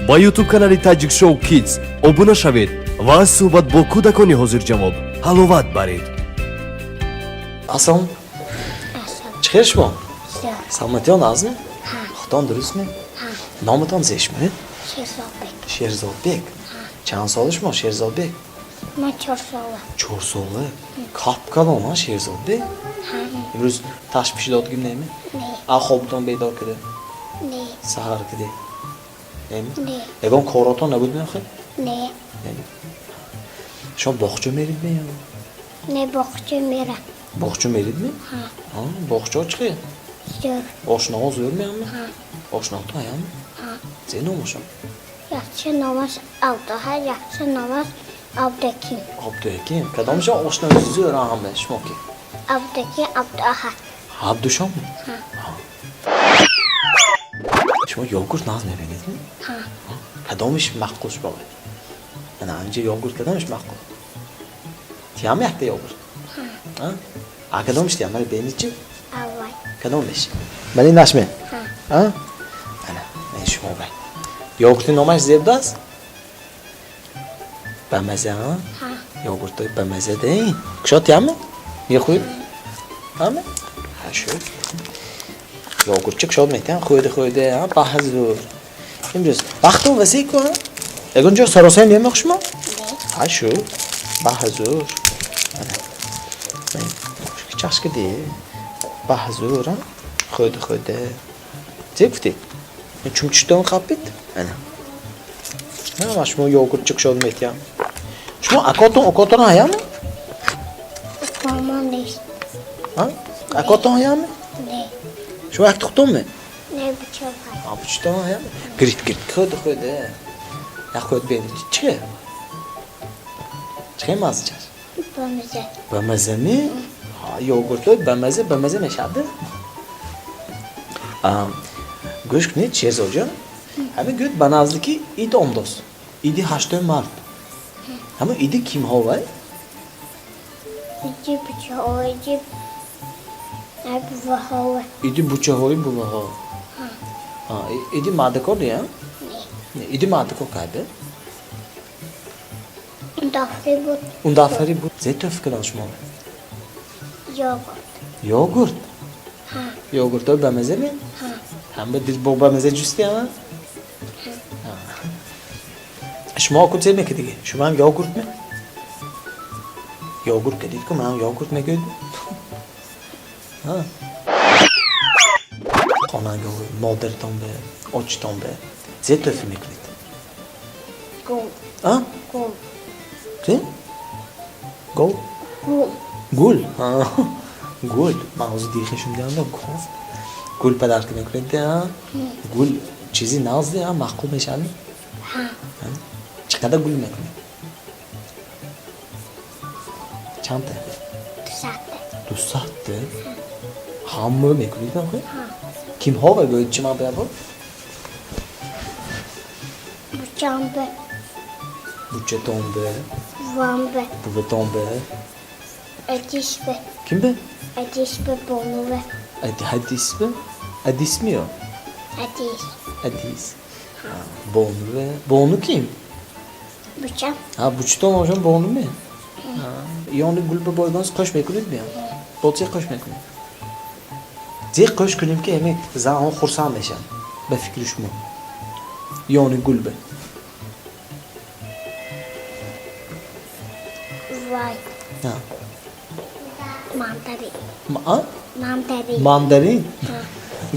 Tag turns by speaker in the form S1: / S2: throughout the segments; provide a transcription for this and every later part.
S1: با YouTube канали Tajik Show Kids обуна шавед ва суҳбат бо кӯдакони ҳозирҷавоб ҳаловат баред.
S2: Аслом, чӣ шумо? Саломатиён азми? Худтон дурустми? Номатон зешми? Шерзодбек. Чанд соли шумо Шерзодбек?
S3: Ман 4 сола.
S2: 4 сола? Кап-калон а Шерзодбек? Имрӯз ташвиши додгим неми? А хобтон бедор киде?
S3: Не.
S2: Саҳар киде? Неми?
S3: Не.
S2: Ягон коротон набудми охир?
S3: Не.
S2: Шумо боғча меридми ё?
S3: Не бохча мера.
S2: Боғча меридми?
S3: Ҳа.
S2: Боғча чӣ?
S3: Зӯр.
S2: Ошноҳо зӯр меҳами?
S3: Ҳа.
S2: Ошноҳото ҳаями?
S3: Ҳа.
S2: Зе номашон?
S3: Якча номаш Авдаҳа, якча номаш Авдаким.
S2: Абдуяким. Кадомашон ошнои зӯр ҳамаи шумо ки?
S3: Авдаким, Авдаҳа.
S2: Абдушоми?
S3: Ҳа.
S2: Шумо йогурт нағз мебинедми?
S3: Ҳа.
S2: Кадомиш маъқул шумо? Мана анҷа йогурт кадомиш маъқул? Тиам якта йогурт? Ҳа. А кадомиш тиам мара бени чӣ?
S3: Аввал.
S2: Кадомиш? Мани нашме?
S3: Ҳа.
S2: Ҳа? Ана, мен шумо бай. Йогурти номаш зебдааст? Бамаза, ҳа?
S3: Ҳа.
S2: Йогуртои бамаза ден. Кушо тиами? Мехӯед? Ҳами? Ҳа шу. Йогуртчи кушод метиҳам хӯйде, ҳа? Баҳзур. Имрӯз вақтон васеъ ку, ҳа? Ягон ҷо саросай мемоқ шумо?
S3: Не.
S2: Ҳа шу. Баҳзур. Ана. Чашки ди. Баҳзур, ҳа? Хӯйде. Зе гуфтӣ? Чумчидон қапит? Ана. Ҳама шумо йогуртчи кушод метиҳам. Шумо акотон ҳаями?
S3: Мама нест.
S2: Ҳа? Акотон ҳаями?
S3: Не.
S2: Шумо як тухтонме?
S3: Не бучавай.
S2: А бучтон ҳаями? Гирит хӯйде. Як хӯйд бени. Чӣ? Чӣ мазза чаш?
S3: Бамаза.
S2: Бамазами? Ҳа, йогуртои бамаза мешавад? Гӯш кунед Шерзодҷон. Ҳамин гӯд ба наздики ид омдоз. Иди 8 март. Ҳама иди кимҳо вай?
S3: Иди бучавай, иди буваҳова.
S2: Иди бучаҳои буваҳо. Иди маъдакор дия?
S3: Не.
S2: Иди маъдакор кайда?
S3: Дафтари буд.
S2: Он дафтари буд. Зе тӯф кадан шумо?
S3: Йогурт.
S2: Йогурт?
S3: Ҳа.
S2: Йогуртои бамаза ме?
S3: Ҳа.
S2: Ҳама дид бо бамаза ҷусти ҳама? Шумо ку зе мекидиги? Шумо ҳам йогурт ме? Йогурт кадид ку ман йогурт мегӯйд. Хонага модаратон бе, очтон бе. Зе тӯфи мекунед?
S3: Гум. Гум.
S2: Чӣ? Гул?
S3: Гум.
S2: Гул? Гул. Ман ҳозир дихешум диҳанда гул. Гул падарка мекунед, ҳа? Гул чизи нағз ҳа маъқул мешавад?
S3: Ҳа.
S2: Чӣ қадар гул мекунед? Чандта? 200. 200? Ҳама мекунед охир?
S3: Ҳа.
S2: Кимҳо ва гӯед чӣ ман биябор?
S3: Бучамбе.
S2: Бучатон бе,
S3: Вамбе.
S2: буватон бе.
S3: Адишбе.
S2: Ким бе?
S3: Адишбе бонуве.
S2: Ҳадис бе? Адисми ё?
S3: Адиш.
S2: Адис. Бону бе. Бону ким?
S3: Бучам.
S2: Бучатон ошон бону ме? Ёни гулба бойгонс қӯш мекунед биям? Бо зе қӯш мекунед? Зе қӯш кунем ки ҳами занҳо хурсанд мешаванд ба фикри шумо. Ёни гулба.
S3: Вай. Мандарин. Мандарин.
S2: Мандарин?
S3: Ҳа.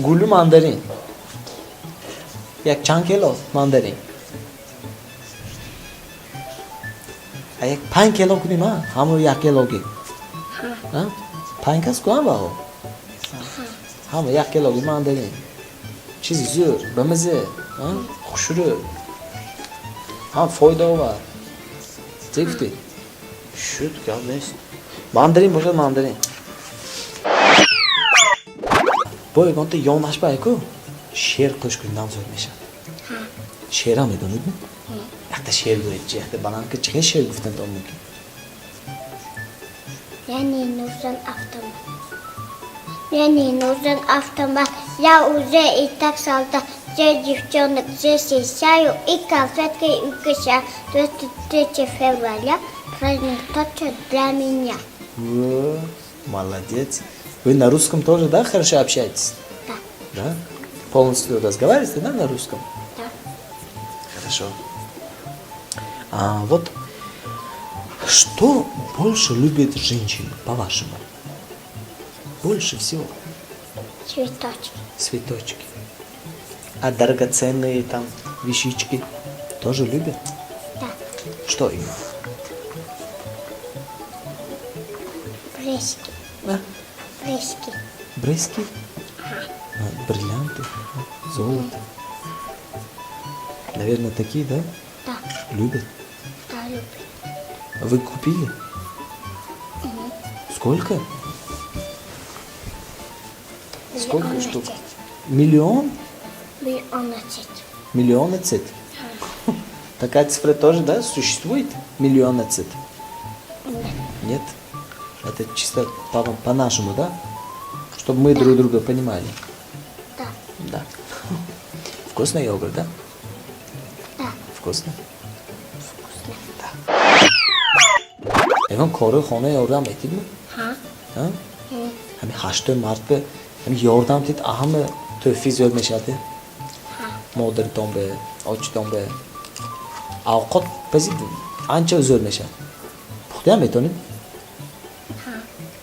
S2: Гулу мандарин? Як чанд кило мандарин? Як 5 кило кунем а? Ҳамо 1 килоги?
S3: Ҳа.
S2: 5 кас кунам баҳо? Ҳамо 1 килоги мандарин. Чизи зӯр, бамаза, хушрӯ. Ҳам фоидаовар. Зе гуфтӣ? Шуд гап нест. Мандарин бошад мандарин. Бо ягонта ёнаш бай ку шер қӯш кундан зӯд мешавад.
S3: Ҳа.
S2: Шерам медонидми? Якта шер гӯед чи, якта баланд ки чӣ шер гуфтанд он мумкин?
S3: Яъне нужен автомат. Я уже и так солдат, Gdzie dziewczynek, gdzie się siają i konfetki i kisza 23 февраля. Праздник точно для меня.
S2: Вот, молодец. Вы на русском тоже, да, хорошо общаетесь?
S3: Да.
S2: Да? Полностью разговариваете, да, на русском?
S3: Да.
S2: Хорошо. А вот что больше любит женщина, по-вашему? Больше всего?
S3: Цветочки.
S2: Цветочки. А драгоценные там вещички тоже любят?
S3: Да.
S2: Что именно?
S3: Блески.
S2: А?
S3: Блески.
S2: Блески? Бриллианты, золото. Наверное, такие, да?
S3: Да.
S2: Любят.
S3: Да, люблю.
S2: Вы купили? Сколько? Сколько штук? Миллион? Миллионацет? Такая цифра тоже, да, существует? Миллионацет? Нет? Это чисто по-нашему, да? Чтобы мы друг друга понимали.
S3: Да.
S2: Да. Вкусный йогурт, да?
S3: Да.
S2: Вкусно? Да. Эван коры хона йордам етид ми?
S3: Ha.
S2: Ha? Hami 8 martda hami yordam did ahmi töhfiz yozmashadi. Modirton be, ochton be. Ovqat biz ancha o'zolmashadi. Puxta ham aytoni?
S3: Ha.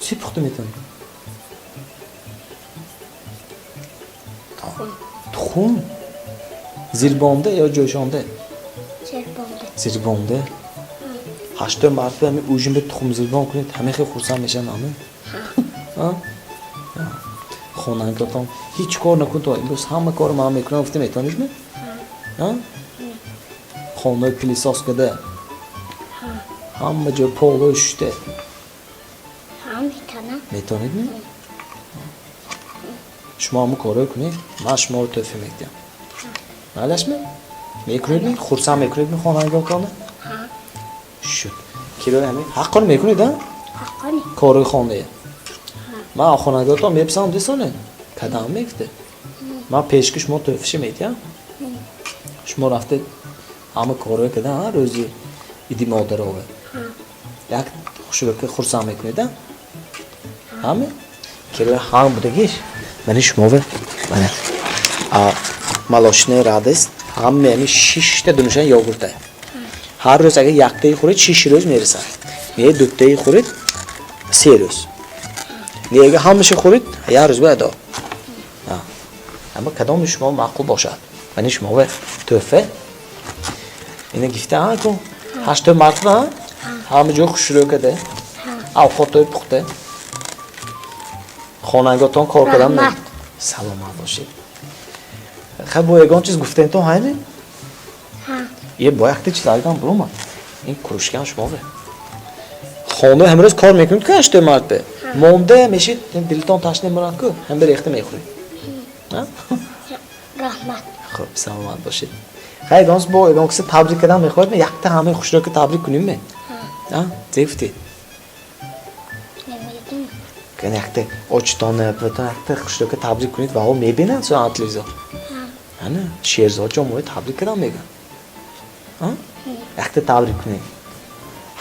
S2: Chi puxta aytoni? Tuxum. Zirbonda yo jo'shonda?
S3: Zirbonda.
S2: Zirbonda. 8 martda hami o'zimda tuxum zirbon qilib, hamma xil xursand meshanami? Ha? Xonangoton hech kor nakunto. Biz hamma kor men mekunam guftim aytdingizmi? Ha? Xona pilisoskada. Hamma joy polo ushda.
S3: Ha, میتونم.
S2: Metonidmi? Shuma kor kuning, men shuma to'fim aytdim. Malashmi? Mekunidmi? Xursand mekunidmi xonangotonni?
S3: Ha.
S2: Shu. Kiloyami? Haqqon mekunida?
S3: Haqqani.
S2: Kori xonaya. Ma xonagotom mepsam desone. Kadam mekte. Ma peshki shmo to'fishim aytya. Shmo rafte hamma kori kada har o'zi idi modarova. Yak xushroqqa xursand mekunida. Hamma kira ham budagish. Mana shmova. Mana. A maloshne radist hamma yani 6 ta dumshan yogurtda. Har ro'z agar yaqtay xurid 6 ro'z merisan. Ne do'ttay xurid 3 ro'z. Nega hammashi xurid? Yarız bo'yado. Ha. Ammo kadom shmo ma'qul boshad. Mana shmo va to'fa. Ina gifta ku 8 martda hamma joy xushro'kada. Ovqat to'yib puxta. Xonangoton kor qildim. Salomat bo'shing. Ha bu egonchiz guften to hayni?
S3: Ha.
S2: Ye boyaqda chilargan burma. In kurushgan shmo va. Xona hamroz kor mekunid ku 8 martda. Monda meshit dilton tashne muraku. Ham bir ehtimol qo'y. Ha?
S3: Rahmat.
S2: Xo'p, salomat bo'shing. Hay, dons bu egonksi tabrikadan me'qoymi? Yaqda hamma xushroqqa tabrik kuningmi? Ha? Zefti.
S3: Nemidim.
S2: Kan yaqda ochtoni, yaqda xushroqqa tabrik kunid va o mebinan so'an televizor.
S3: Ha.
S2: Ana, Sherzod jomoy tabrikadan mega. Ha? Yaqda tabrik kuning.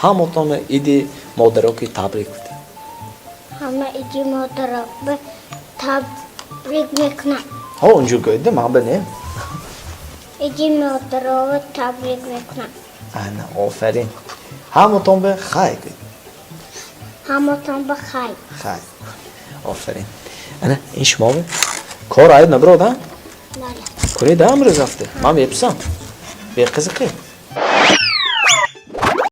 S2: Ham otoni idi modaroki tabrik kunid.
S3: Hamma idi modarobbi tabrik mekunam.
S2: Ha, unju qo'ydi, men bilmayman.
S3: Idi modarobbi tabrik mekunam.
S2: Ana, ofarin. Ham otombe xay.
S3: Hammaton baxay.
S2: Xay. Ofarin. Ana, ishmovi. Kor aytna biroda.
S3: Bale.
S2: Ko'rayda amroz hafta. Men yapsam. Be qiziqi.